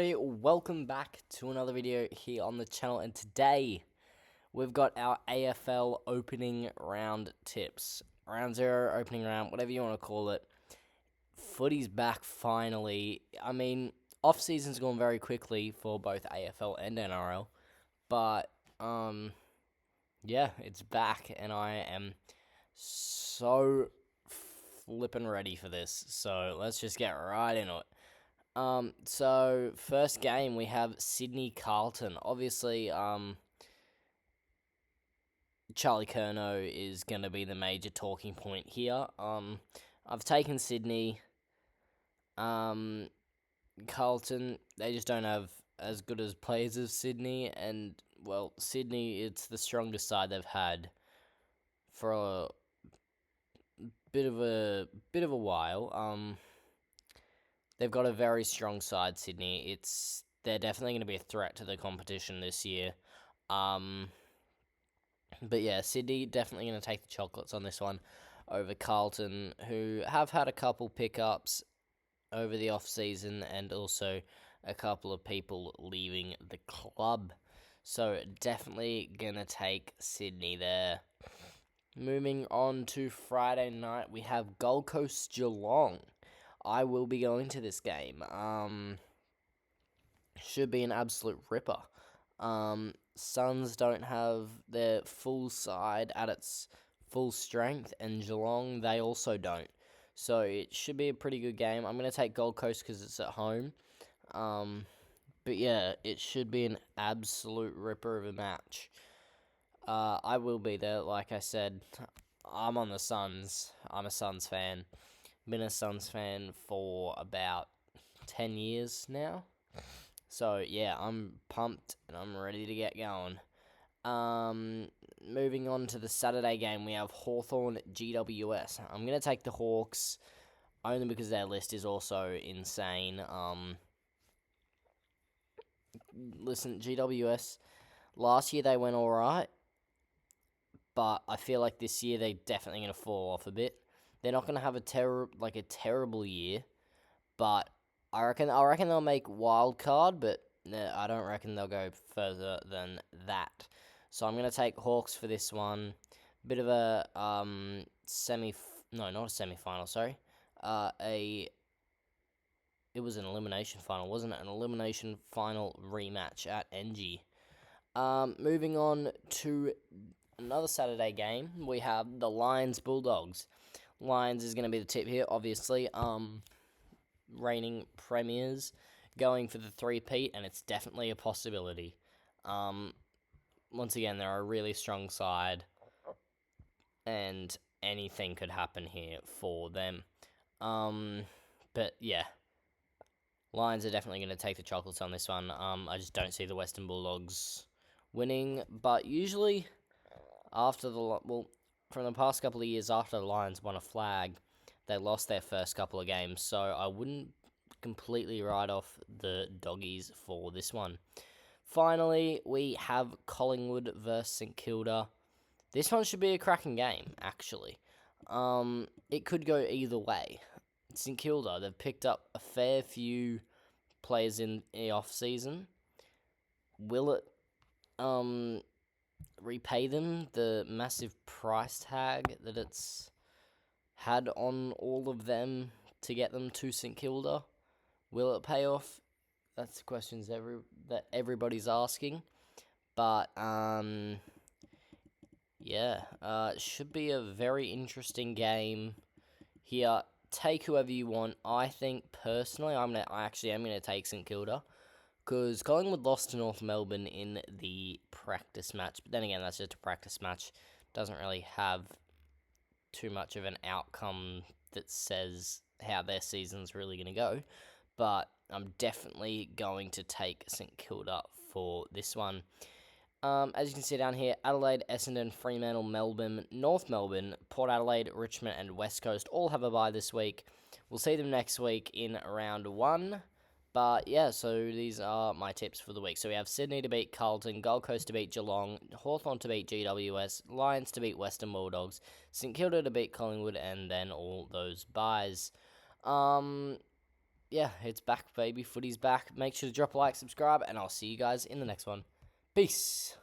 Hey, welcome back to another video here on the channel, and today we've got our AFL opening round tips. Round 0, opening round, whatever you want to call it. Footy's back finally. I mean, off-season's gone very quickly for both AFL and NRL, but, yeah, it's back, and I am so flippin' ready for this, so let's just get right into it. So first game we have Sydney Carlton. Obviously, Charlie Curnow is going to be the major talking point here. I've taken Sydney. Carlton, they just don't have as good as players as Sydney, and well, Sydney, it's the strongest side they've had for a bit of a while. They've got a very strong side, Sydney. They're definitely going to be a threat to the competition this year. But yeah, Sydney definitely going to take the chocolates on this one over Carlton, who have had a couple pickups over the off-season and also a couple of people leaving the club. So definitely going to take Sydney there. Moving on to Friday night, we have Gold Coast Geelong. I will be going to this game. Should be an absolute ripper. Suns don't have their full side at its full strength, and Geelong, they also don't. So it should be a pretty good game. I'm going to take Gold Coast because it's at home. But yeah, it should be an absolute ripper of a match. I will be there, like I said. I'm on the Suns. I'm a Suns fan. Been a Suns fan for about 10 years now. So, yeah, I'm pumped and I'm ready to get going. Moving on to the Saturday game, we have Hawthorn GWS. I'm going to take the Hawks only because their list is also insane. Listen, GWS, last year they went alright, but I feel like this year they're definitely going to fall off a bit. They're not going to have a terrible year, but I reckon they'll make wild card, but I don't reckon they'll go further than that. So I'm gonna take Hawks for this one. Bit of a not a semi-final. Sorry, it was an elimination final, wasn't it? An elimination final rematch at NG. Moving on to another Saturday game, we have the Lions Bulldogs. Lions is going to be the tip here, obviously. Reigning premiers going for the three-peat, and it's definitely a possibility. Once again, they're a really strong side, and anything could happen here for them. But yeah, Lions are definitely going to take the chocolates on this one. I just don't see the Western Bulldogs winning, but usually from the past couple of years after the Lions won a flag, they lost their first couple of games, so I wouldn't completely write off the Doggies for this one. Finally, we have Collingwood versus St Kilda. This one should be a cracking game, actually. It could go either way. St Kilda, they've picked up a fair few players in the off-season. Will it repay them the massive price tag that it's had on all of them to get them to St Kilda? Will it pay off? That's the questions that everybody's asking. But yeah, it should be a very interesting game here. Take whoever you want. I think personally, I actually am gonna take St Kilda because Collingwood lost to North Melbourne in the practice match. But then again, that's just a practice match. Doesn't really have too much of an outcome that says how their season's really going to go. But I'm definitely going to take St Kilda for this one. As you can see down here, Adelaide, Essendon, Fremantle, Melbourne, North Melbourne, Port Adelaide, Richmond, and West Coast all have a bye this week. We'll see them next week in round 1. But yeah, so these are my tips for the week. So we have Sydney to beat Carlton, Gold Coast to beat Geelong, Hawthorn to beat GWS, Lions to beat Western Bulldogs, St Kilda to beat Collingwood, and then all those byes. yeah, it's back, baby. Footy's back. Make sure to drop a like, subscribe, and I'll see you guys in the next one. Peace.